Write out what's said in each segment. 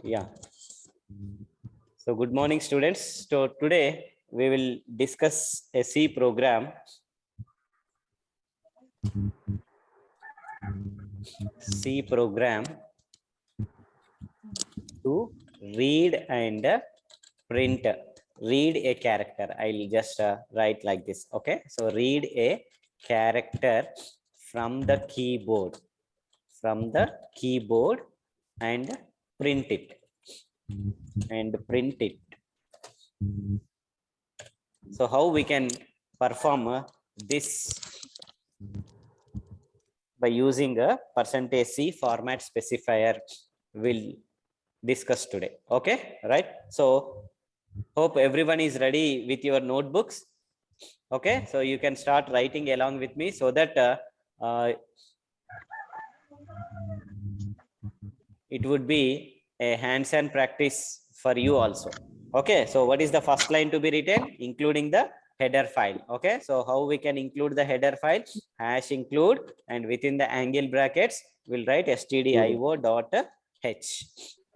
Yeah. So good morning, students. So today we will discuss a C program. C program to read and print. Read a character. I'll just write like this. Okay. So read a character from the keyboard. From the keyboard and print it. And print it. So how we can perform this by using a %C format specifier will discuss today. Okay, right? So hope everyone is ready with your notebooks. Okay, so you can start writing along with me so that it would be a hands-on practice for you also. Okay, so what is the first line to be written? Including the header file. Okay, so how we can include the header file? Hash include, and within the angle brackets we'll write stdio.h.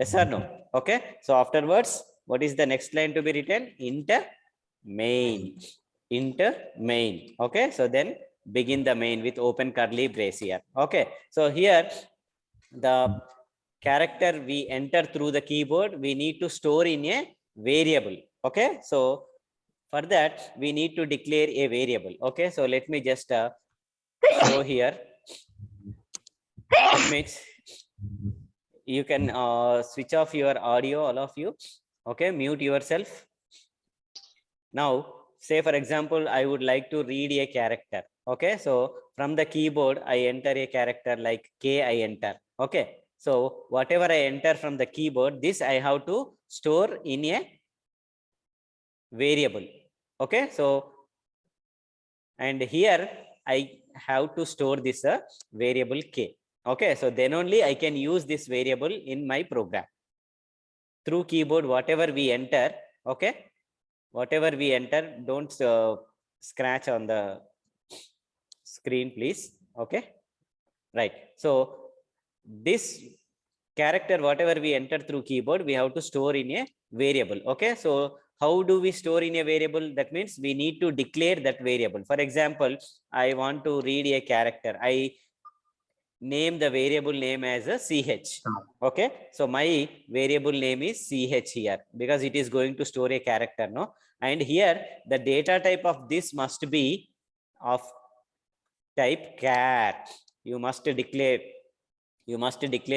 Yes or no? Okay, so afterwards what is the next line to be written? Int main. Int main. Okay, so then begin the main with open curly brace here. Okay, so here the character we enter through the keyboard, we need to store in a variable. Okay, so for that we need to declare a variable. Okay, so let me just show here. That means you can switch off your audio, all of you. Okay, mute yourself. Now say for example I would like to read a character. Okay, so from the keyboard I enter a character like K, I enter. Okay, so whatever I enter from the keyboard, this I have to store in a variable. Okay, so and here I have to store this variable K. Okay, so then only I can use this variable in my program. Through keyboard, whatever we enter, okay, whatever we enter, don't scratch on the screen, please. Okay, right. So this character, whatever we enter through keyboard, we have to store in a variable. Okay, so how do we store in a variable? That means we need to declare that variable. For example, I want to read a character. I name the variable name as a ch. Okay, so my variable name is ch here because it is going to store a character, no? And here the data type of this must be of type char. You must declare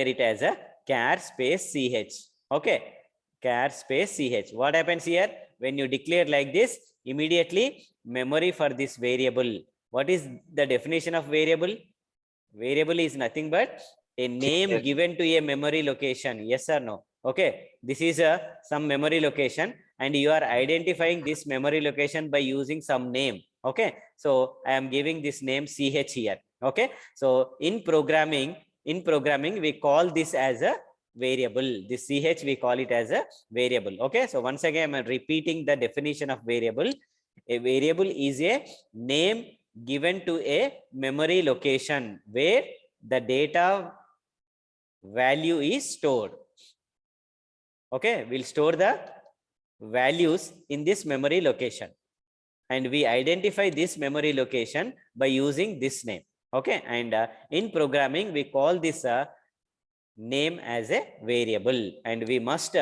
it as a char space ch. Okay, char space ch. What happens here when you declare like this? Immediately memory for this variable. What is the definition of variable? Variable is nothing but a name given to a memory location. Yes or no? Okay, this is some memory location and you are identifying this memory location by using some name. Okay, so I am giving this name ch here. Okay, so in programming we call this as a variable. This ch we call it as a variable. Okay, so once again I'm repeating the definition of variable. A variable is a name given to a memory location where the data value is stored. Okay, we'll store the values in this memory location and we identify this memory location by using this name. Okay, and in programming we call this name as a variable and we must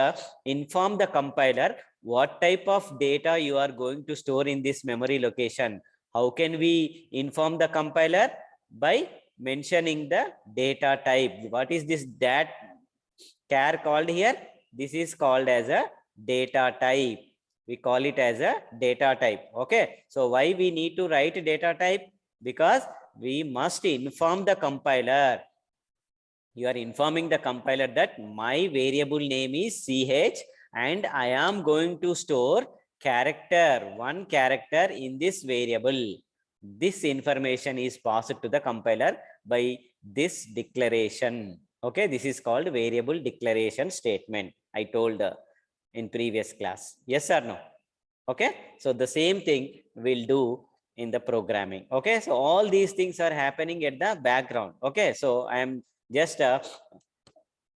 inform the compiler what type of data you are going to store in this memory location. How can we inform the compiler? By mentioning the data type. What is this dat char called here? This is called as a data type. We call it as a data type. Okay, so why we need to write data type? Because we must inform the compiler. You are informing the compiler that my variable name is ch and I am going to store one character in this variable. This information is passed to the compiler by this declaration. Okay, this is called variable declaration statement. I told in previous class. Yes or no? Okay, so the same thing we'll do in the programming. Okay, so all these things are happening at the background. Okay, so I am just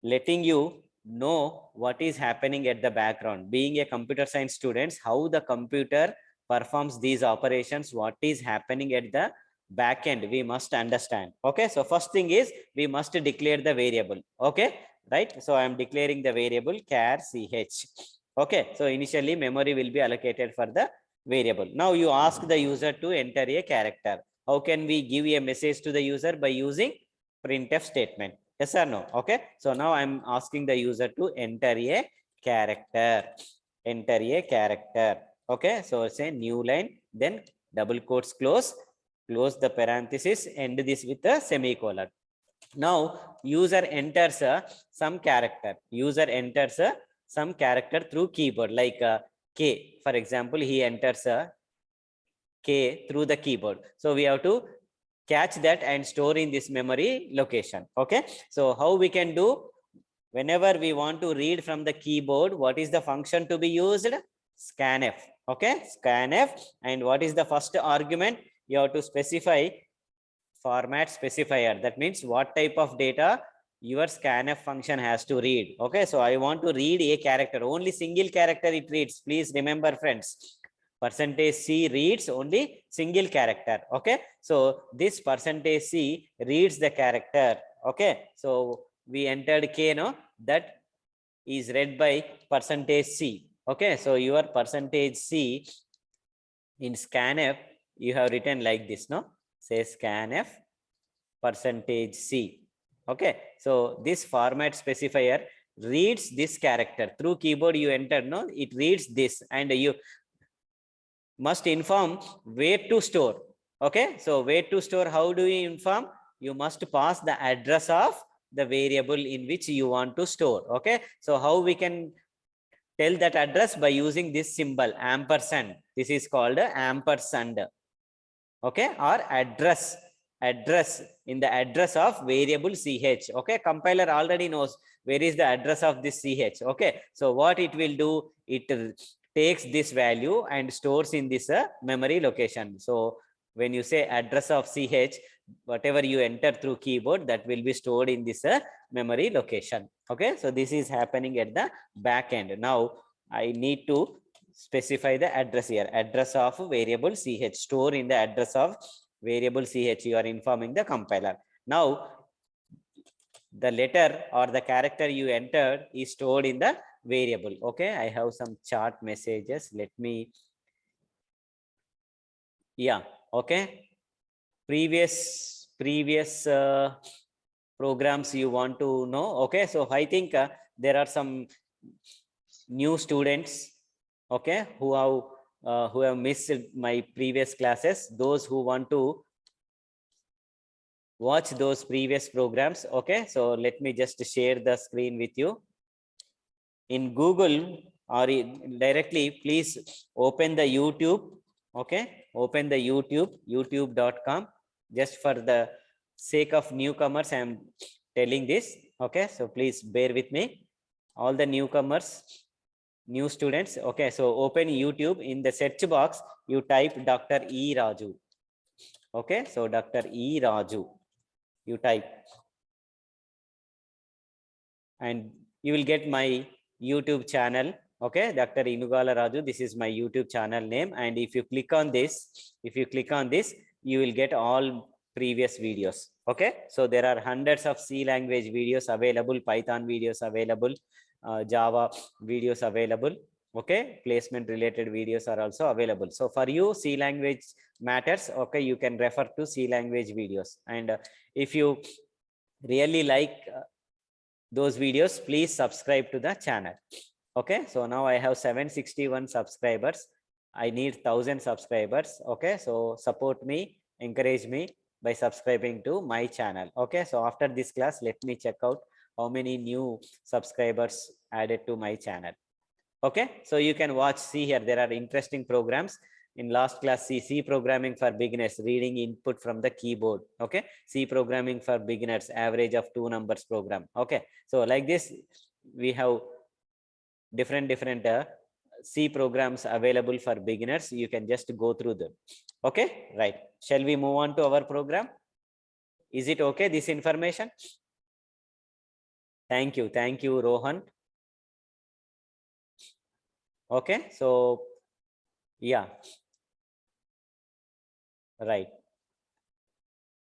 letting you know what is happening at the background. Being a computer science students, how the computer performs these operations, what is happening at the back end, we must understand. Okay, so first thing is we must declare the variable. Okay, right? So I am declaring the variable char ch. Okay, so initially memory will be allocated for the variable. Now you ask the user to enter a character. How can we give a message to the user? By using printf statement. Yes or no? Okay, so now I'm asking the user to enter a character. Enter a character. Okay, so say new line, then double quotes close, close the parenthesis, end this with a semicolon. Now user enters some character. User enters some character through keyboard, like K. For example, he enters K through the keyboard. So we have to catch that and store in this memory location. Okay, so how we can do? Whenever we want to read from the keyboard, what is the function to be used? Scanf. Okay, scanf. And what is the first argument? You have to specify format specifier. That means what type of data your scanf function has to read. Okay, so I want to read a character, only single character it reads. Please remember, friends, percentage C reads only single character. Okay, so this percentage C reads the character. Okay, so we entered K, no, that is read by percentage C. Okay, so your percentage C in scanf, you have written like this, no? Say scanf percentage C. Okay, so this format specifier reads this character through keyboard. You enter, no, it reads this, and you must inform where to store. Okay, so where to store, how do you inform? You must pass the address of the variable in which you want to store. Okay, so how we can tell that address? By using this symbol ampersand. This is called ampersand. Okay, or address. Address, in the address of variable ch. Okay, compiler already knows where is the address of this ch. Okay, so what it will do, it takes this value and stores in this memory location. So when you say address of ch, whatever you enter through keyboard, that will be stored in this memory location. Okay, so this is happening at the back end. Now I need to specify the address here. Address of variable ch, store in the address of variable ch. You are informing the compiler. Now the letter or the character you entered is stored in the variable. Okay, I have some chat messages. Let me, yeah, okay. Previous programs you want to know. Okay, so I think there are some new students, okay, who have missed my previous classes. Those who want to watch those previous programs. Okay, so let me just share the screen with you. In Google or directly, please open the YouTube. Okay, open the YouTube, youtube.com. Just for the sake of newcomers, I am telling this. Okay, so please bear with me. All the newcomers, new students. Okay, so open YouTube. In the search box, you type Dr. E. Raju. Okay, so Dr. E. Raju, you type, and you will get my YouTube channel. Okay, Dr. Inugala Raju, this is my YouTube channel name. And if you click on this, you will get all previous videos. Okay, so there are hundreds of C language videos available, Python videos available, Java videos available. Okay, placement related videos are also available. So for you, C language matters. Okay, you can refer to C language videos. And if you really like those videos, please subscribe to the channel. Okay, so now I have 761 subscribers. I need 1000 subscribers. Okay, so support me, encourage me by subscribing to my channel. Okay, so after this class, let me check out how many new subscribers added to my channel. Okay, so you can watch, see here, there are interesting programs. In last class, C programming for beginners, reading input from the keyboard. Okay, C programming for beginners, average of 2 numbers program. Okay, so like this, we have different C programs available for beginners. You can just go through them. Okay, right. Shall we move on to our program? Is it okay, this information? Thank you, Rohan. Okay, so yeah, right.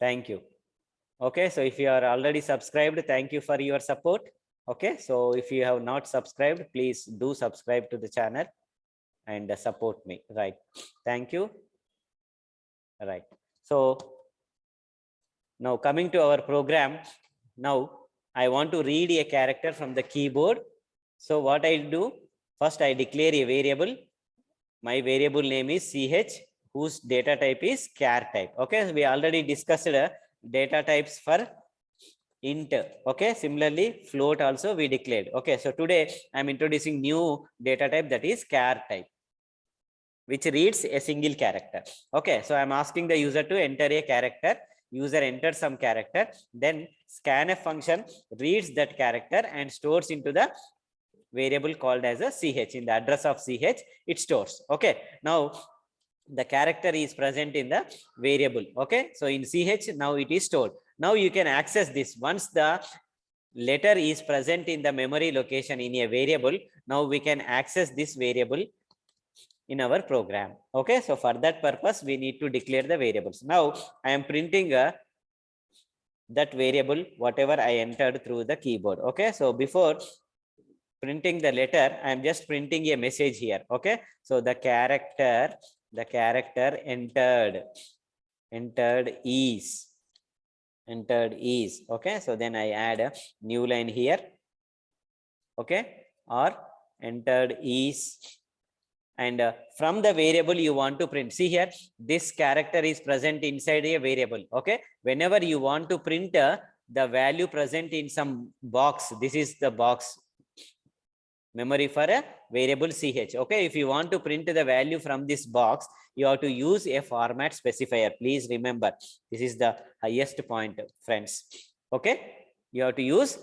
Thank you. Okay, so if you are already subscribed, thank you for your support. Okay, so if you have not subscribed, please do subscribe to the channel and support me. Right. Thank you. Right. So now coming to our program, now I want to read a character from the keyboard. So what I do, first I declare a variable. My variable name is ch, whose data type is char type. Okay, we already discussed data types for int. Okay, similarly float also we declared. Okay, so today I'm introducing new data type, that is char type, which reads a single character. Okay, so I'm asking the user to enter a character. User enters some character, then scanf function reads that character and stores into the variable called as a ch. In the address of ch it stores. Okay, now the character is present in the variable. Okay, so in ch now it is stored. Now you can access this once the letter is present in the memory location in a variable. Now we can access this variable in our program. Okay, so for that purpose we need to declare the variables. Now I am printing that variable whatever I entered through the keyboard. Okay, so before printing the letter, I am just printing a message here. Okay, so the character entered is okay. So then I add a new line here. Okay, or entered is, and from the variable you want to print. See here, this character is present inside a variable. Okay, whenever you want to print the value present in some box, this is the box memory for a variable ch. Okay, if you want to print the value from this box, you have to use a format specifier. Please remember, this is the highest point, friends. Okay, you have to use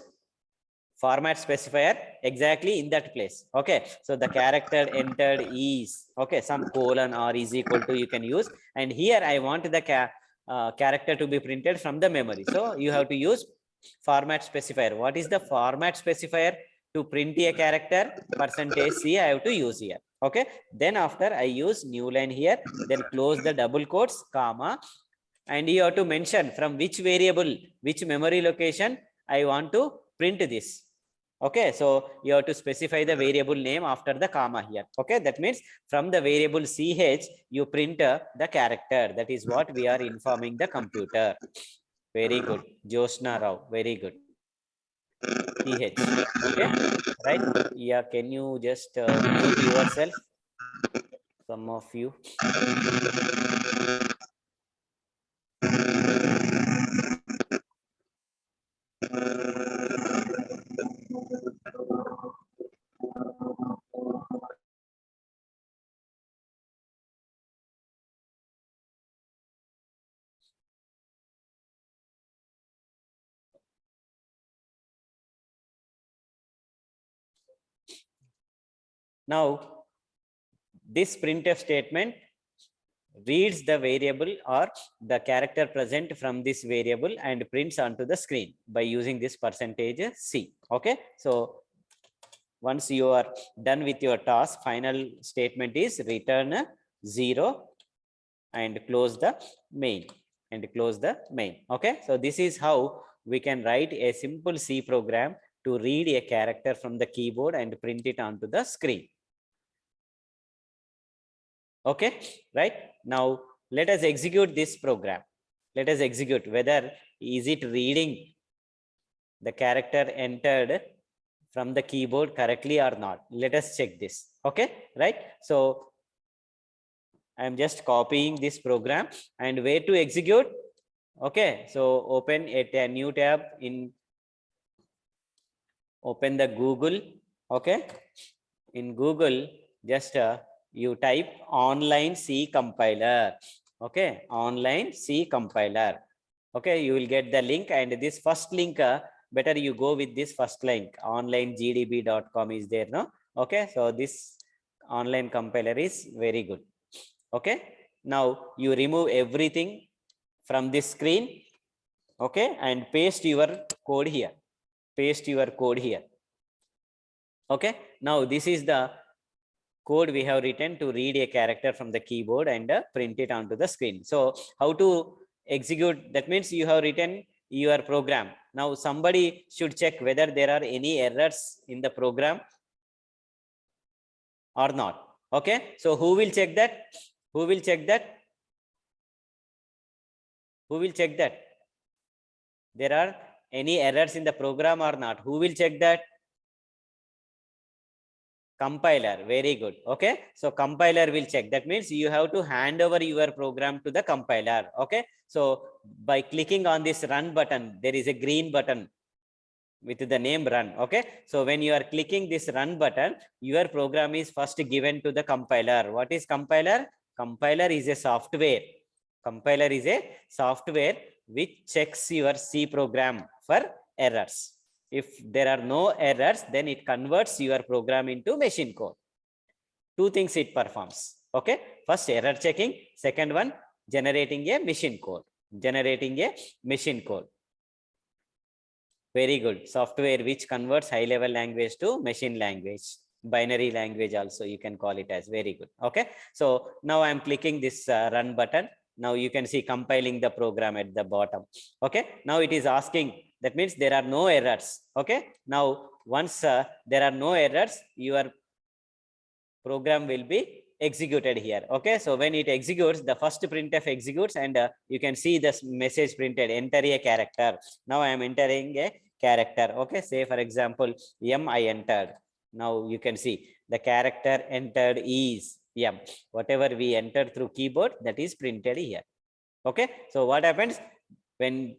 format specifier exactly in that place. Okay, so the character entered is, okay, some colon or is equal to you can use, and here I want the character to be printed from the memory, so you have to use format specifier. What is the format specifier to print a character? %c I have to use here. Okay, then after I use new line here, then close the double quotes, comma, and you have to mention from which variable, which memory location I want to print this. Okay, so you have to specify the variable name after the comma here. Okay, that means from the variable ch you print the character. That is what we are informing the computer. Very good, Josna Rao, very good. ch. Okay, right? Yeah, can you just mute yourself, some of you? Now this printf statement reads the variable or the character present from this variable and prints onto the screen by using this %c. Okay, so once you are done with your task, final statement is return 0 and close the main Okay, so this is how we can write a simple C program to read a character from the keyboard and print it onto the screen. Okay, right? Now let us execute this program. Let us execute whether is it reading the character entered from the keyboard correctly or not. Let us check this. Okay, right? So I'm just copying this program, and where to execute? Okay, so open a new tab in, open the Google. Okay, in Google, just you type online C compiler. Okay, online C compiler. Okay, you will get the link, and this first link, better you go with this first link. onlinegdb.com is there, no? Okay, so this online compiler is very good. Okay, now you remove everything from this screen. Okay, and paste your code here. Paste your code here. Okay, now this is the code we have written to read a character from the keyboard and print it onto the screen. So how to execute, that means you have written your program. Now somebody should check whether there are any errors in the program or not. Okay, so who will check that? Who will check that? Who will check that there are any errors in the program or not? Who will check that? Compiler. Very good. Okay, so compiler will check. That means you have to hand over your program to the compiler. Okay, so by clicking on this run button, there is a green button with the name run. Okay, so when you are clicking this run button, your program is first given to the compiler. What is compiler? Compiler is a software. Compiler is a software which checks your C program for errors. If there are no errors, then it converts your program into machine code. Two things it performs. Okay, first error checking, second one generating a machine code. Generating a machine code. Very good. Software which converts high level language to machine language. Binary language also you can call it as. Very good. Okay, so now I am clicking this run button. Now you can see compiling the program at the bottom. Okay, now it is asking, that means there are no errors. Okay, now once there are no errors, your program will be executed here. Okay, so when it executes, the first printf executes, and you can see this message printed, enter a character. Now I am entering a character. Okay, say for example M I entered. Now you can see the character entered is M. Whatever we entered through keyboard, that is printed here. Okay, so what happens when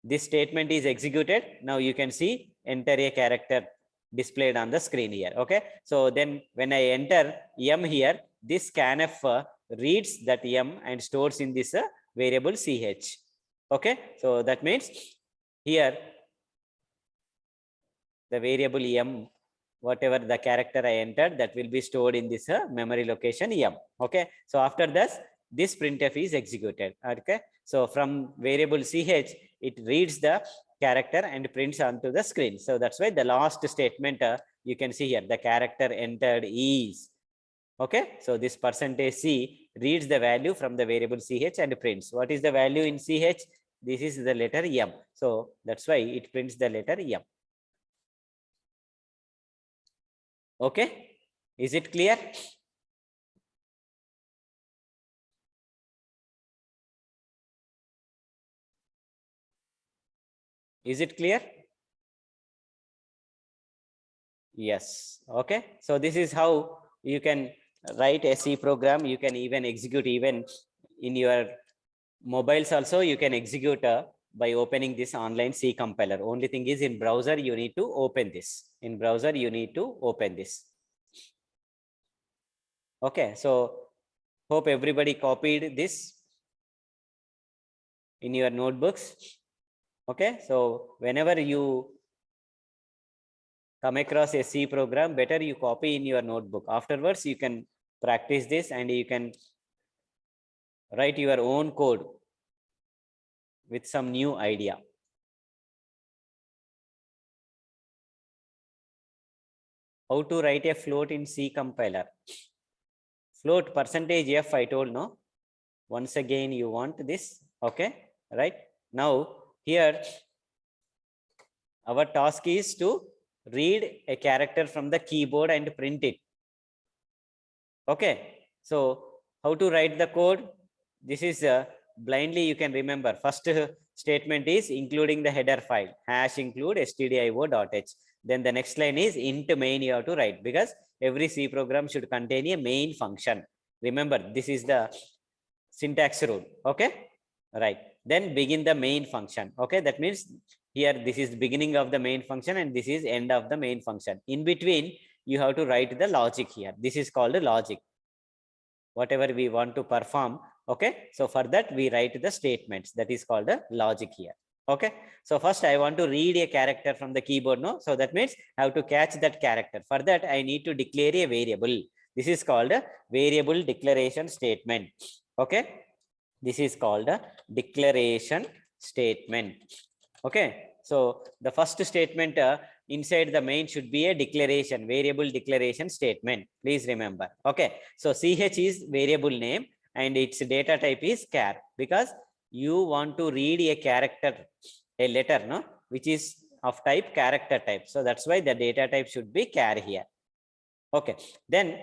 this statement is executed? Now you can see enter a character displayed on the screen here. Okay, so then when I enter M here, this scanf reads that M and stores in this variable ch. Okay, so that means here the variable M, whatever the character I entered, that will be stored in this memory location M. Okay, so after this printf is executed. Okay, so from variable ch, it reads the character and prints onto the screen. So that's why the last statement you can see here, the character entered is. Okay, so this %c reads the value from the variable ch and prints. What is the value in ch? This is the letter M. So that's why it prints the letter M. Okay, is it clear? Is it clear? Yes. Okay, so this is how you can write a C program. You can even execute even in your mobiles also. You can execute by opening this online C compiler. Only thing is, in browser you need to open this. In browser you need to open this. Okay, so hope everybody copied this in your notebooks. Okay, so whenever you come across a C program, better you copy in your notebook. Afterwards, you can practice this and you can write your own code with some new idea. How to write a float in C compiler? Float %f, I told, no? Once again, you want this. Okay, right? Now, here, our task is to read a character from the keyboard and print it. Okay, so how to write the code? This is blindly you can remember. First statement is including the header file, hash include stdio.h. Then the next line is int main you have to write, because every C program should contain a main function. Remember, this is the syntax rule. Okay, right. Then begin the main function. Okay, that means here this is beginning of the main function and this is end of the main function. In between, you have to write the logic here. This is called logic. Whatever we want to perform. Okay, so for that we write the statements. That is called the logic here. Okay, so first I want to read a character from the keyboard. No, so that means I have to catch that character. For that I need to declare a variable. This is called a variable declaration statement. Okay, this is called a declaration statement. Okay, so the first statement inside the main should be a declaration, variable declaration statement. Please remember. Okay. So ch is variable name and its data type is char, because you want to read a character, a letter, no, which is of type character type. So that's why the data type should be char here. Okay. Then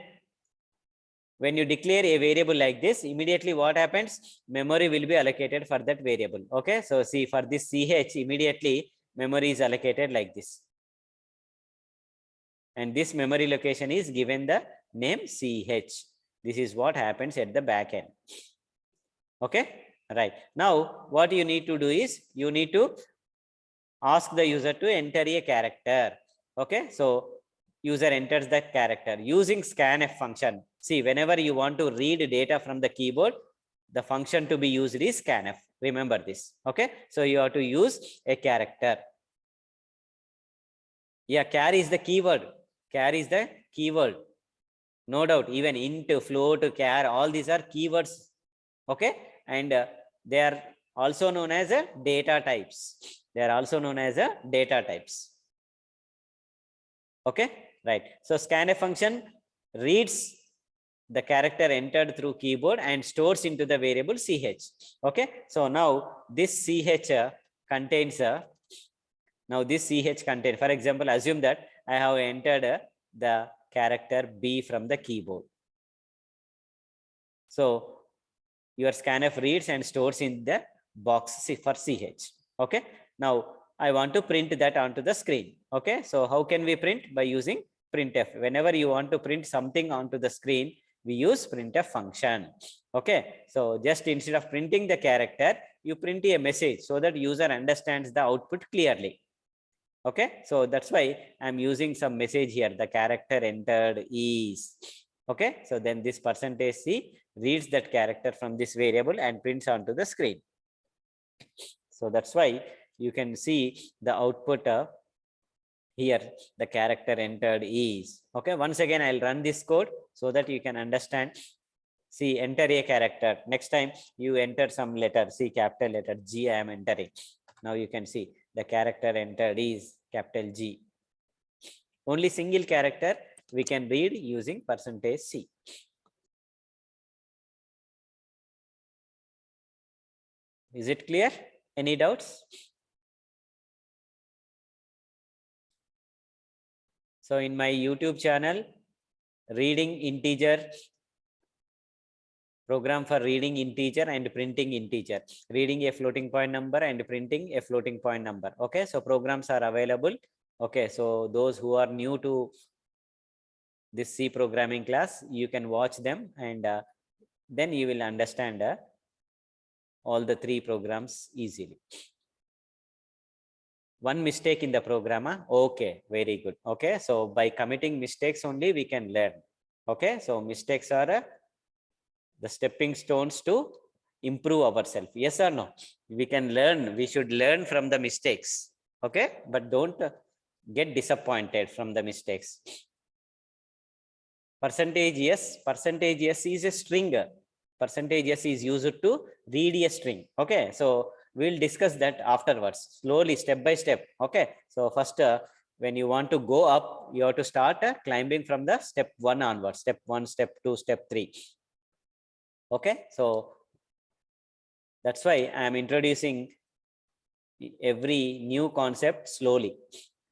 when you declare a variable like this, immediately what happens? Memory will be allocated for that variable. Okay. So see, for this ch, immediately memory is allocated like this. And this memory location is given the name ch. This is what happens at the back end. Okay. Right. Now, what you need to do is you need to ask the user to enter a character. Okay. So user enters that character using scanf function. See, whenever you want to read data from the keyboard, the function to be used is scanf. Remember this. Okay. So you have to use a character. Yeah, char is the keyword. Char is the keyword. No doubt, even int, float, char, all these are keywords. Okay. And they are also known as data types. They are also known as data types. Okay. Right. So scanf function reads the character entered through keyboard and stores into the variable ch. Okay. So now this ch contains now this ch contains, for example, assume that I have entered the character B from the keyboard. So your scanf reads and stores in the box for ch. Okay. Now I want to print that onto the screen. Okay. So how can we print? By using printf. Whenever you want to print something onto the screen, we use printf function. Okay. So just instead of printing the character, you print a message so that user understands the output clearly. Okay. So that's why I'm using some message here. The character entered is. Okay. So then this %c reads that character from this variable and prints onto the screen. So that's why you can see the output here, the character entered is. Okay. Once again, I'll run this code so that you can understand. See, enter a character. Next time you enter some letter, see capital letter G I am entering. Now you can see the character entered is capital G. Only single character we can read using %c. Is it clear? Any doubts? So in my YouTube channel, reading integer, program for reading integer and printing integer, reading a floating point number and printing a floating point number. Okay. So programs are available. Okay. So those who are new to this C programming class, you can watch them and then you will understand all the three programs easily. One mistake in the program. Okay, very good. Okay, so by committing mistakes only we can learn. Okay, so mistakes are the stepping stones to improve ourselves. Yes or no? We can learn. We should learn from the mistakes. Okay, but don't get disappointed from the mistakes. Percentage yes is a string. Percentage yes is used to read a string. Okay, so we'll discuss that afterwards, slowly, step by step. Okay, so first when you want to go up, you have to start climbing from the step 1 onwards, step 1, step 2, step 3. Okay, so that's why I am introducing every new concept slowly.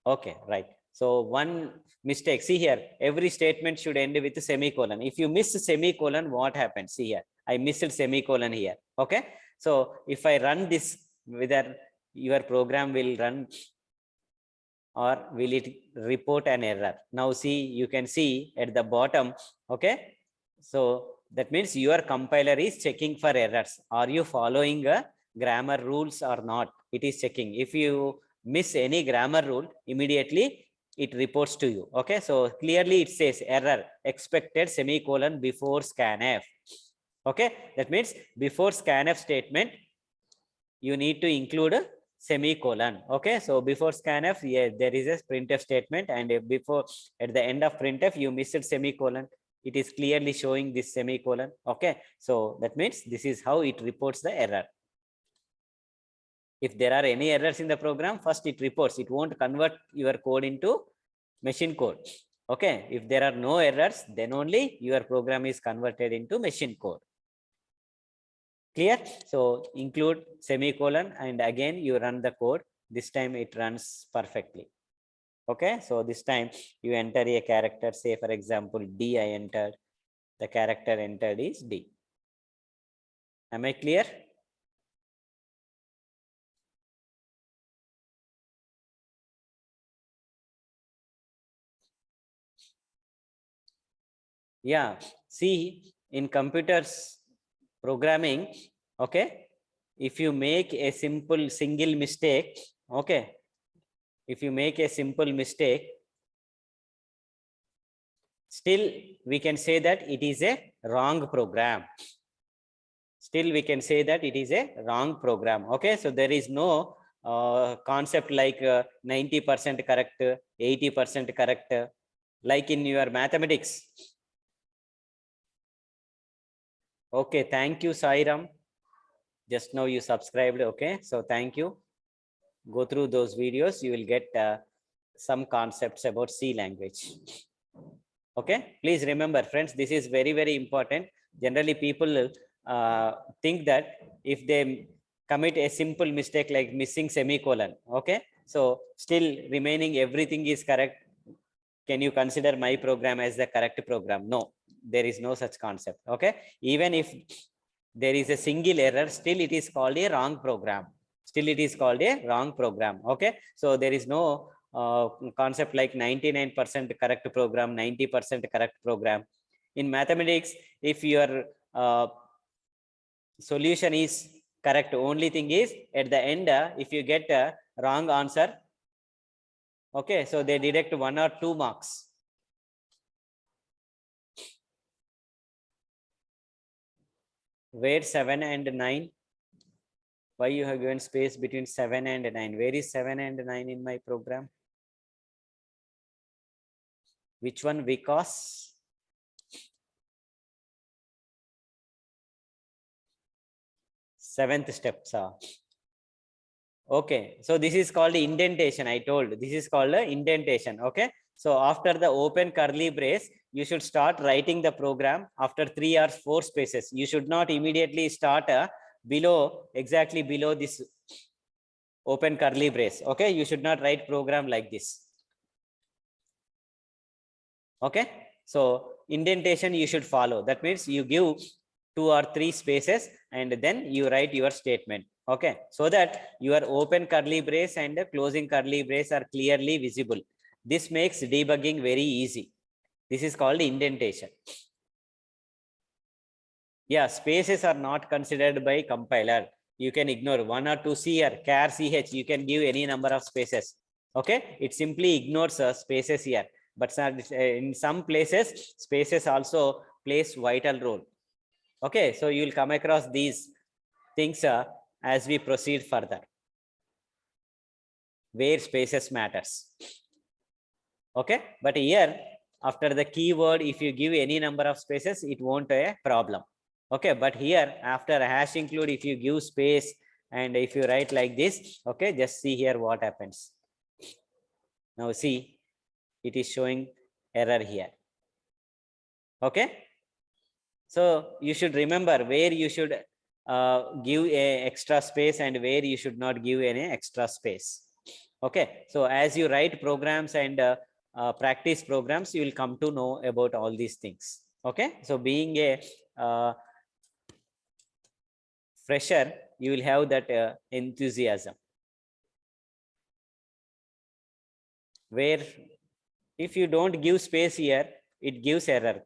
Okay, right. So one mistake, see here, every statement should end with a semicolon. If you miss a semicolon, what happens? See here, I missed semicolon here. Okay. So if I run this, whether your program will run or will it report an error? Now see, you can see at the bottom. Okay. So that means your compiler is checking for errors. Are you following grammar rules or not? It is checking. If you miss any grammar rule, immediately it reports to you. Okay, so clearly it says error expected semicolon before scanf. Okay, that means before scanf statement you need to include a semicolon. Okay, so before scanf, yeah, there is a printf statement, and before at the end of printf you missed semicolon. It is clearly showing this semicolon. Okay, so that means this is how it reports the error. If there are any errors in the program, first it reports. It won't convert your code into machine code. Okay. If there are no errors, then only your program is converted into machine code. Clear? So include semicolon and again you run the code. This time it runs perfectly. Okay. So this time you enter a character, say for example, D I entered. The character entered is D. Am I clear? Yeah. See, in computers programming, okay, if you make a simple single mistake, okay, if you make a simple mistake, still we can say that it is a wrong program. Still we can say that it is a wrong program. Okay, so there is no concept like 90% correct, 80% correct, like in your mathematics. Okay, thank you, Sairam. Just now you subscribed. Okay, so thank you. Go through those videos. You will get some concepts about C language. Okay, please remember, friends, this is very, very important. Generally, people think that if they commit a simple mistake like missing semicolon, okay, so still remaining everything is correct, can you consider my program as the correct program? No, there is no such concept. Okay, even if there is a single error, still it is called a wrong program. Still it is called a wrong program. Okay, so there is no concept like 99% correct program, 90% correct program. In mathematics, if your solution is correct, only thing is at the end, if you get a wrong answer, okay, so they deduct 1 or 2 marks. Where 7 and 9? Why you have given space between 7 and 9? Where is 7 and 9 in my program? Which one? Because seventh step, sir. Okay, so this is called indentation. I told this is called a indentation. Okay, so after the open curly brace, you should start writing the program after 3 or 4 spaces. You should not immediately start below, exactly below this open curly brace. Okay, you should not write program like this. Okay, so indentation you should follow. That means you give 2 or 3 spaces and then you write your statement. Okay, so that your open curly brace and closing curly brace are clearly visible. This makes debugging very easy. This is called indentation. Yeah, spaces are not considered by compiler. You can ignore 1 or 2 here, char ch, you can give any number of spaces. Okay, it simply ignores spaces here. But in some places, spaces also plays vital role. Okay, so you will come across these things as we proceed further, where spaces matters. Okay, but here after the keyword, if you give any number of spaces, it won't be a problem. Okay, but here after a hash include, if you give space and if you write like this, okay, just see here what happens. Now see, it is showing error here. Okay, so you should remember where you should give a extra space and where you should not give any extra space. Okay, so as you write programs and practice programs, you will come to know about all these things. Okay, so being a fresher, you will have that enthusiasm. Where if you don't give space here, it gives error.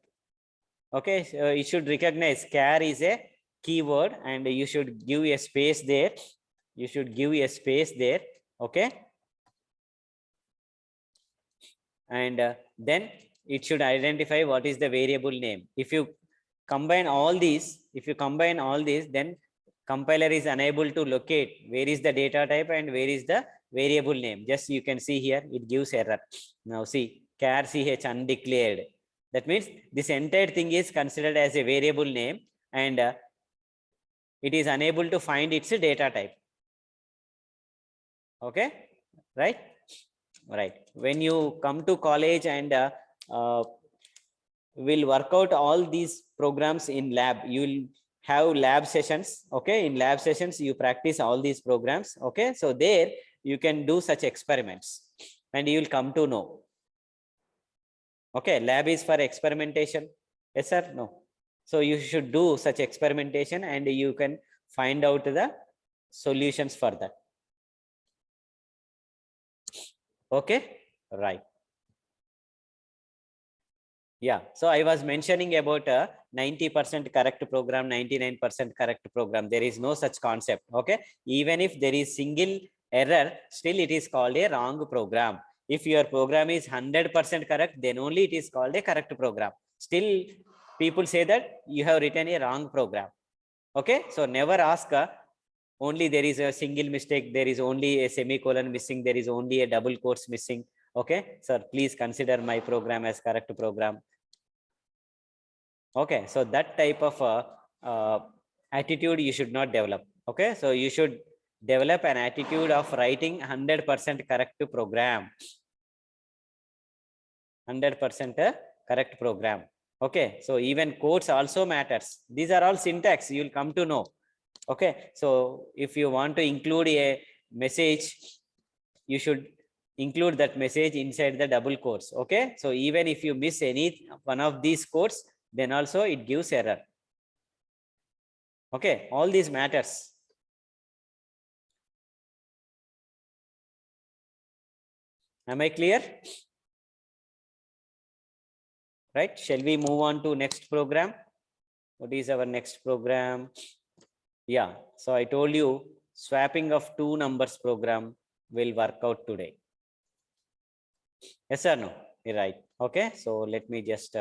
Okay, so you should recognize char is a keyword and you should give a space there. You should give a space there. Okay, and then it should identify what is the variable name. If you combine all these, then compiler is unable to locate where is the data type and where is the variable name. Just you can see here, it gives error. Now see, char ch undeclared. That means this entire thing is considered as a variable name and it is unable to find its data type. Okay, right? Right. When you come to college and will work out all these programs in lab, you will have lab sessions. Okay, in lab sessions you practice all these programs. Okay, so there you can do such experiments and you will come to know. Okay, lab is for experimentation. Yes sir? No. So you should do such experimentation and you can find out the solutions for that. Okay, right. Yeah, so I was mentioning about a 90% correct program, 99% correct program. There is no such concept. Okay, even if there is single error, still it is called a wrong program. If your program is 100% correct, then only it is called a correct program. Still, people say that you have written a wrong program. Okay, so never ask only there is a single mistake, there is only a semicolon missing, there is only a double quotes missing. Okay, sir, please consider my program as correct program. Okay, so that type of attitude you should not develop. Okay, so you should develop an attitude of writing 100% correct program. 100% correct program. Okay, so even quotes also matters. These are all syntax, you will come to know. Okay, so if you want to include a message, you should include that message inside the double quotes. Okay, so even if you miss any one of these quotes, then also it gives error. Okay, all these matters. Am I clear? Right, shall we move on to next program? What is our next program? Yeah, so I told you swapping of two numbers program will work out today. Yes or no? Right. Okay, so let me just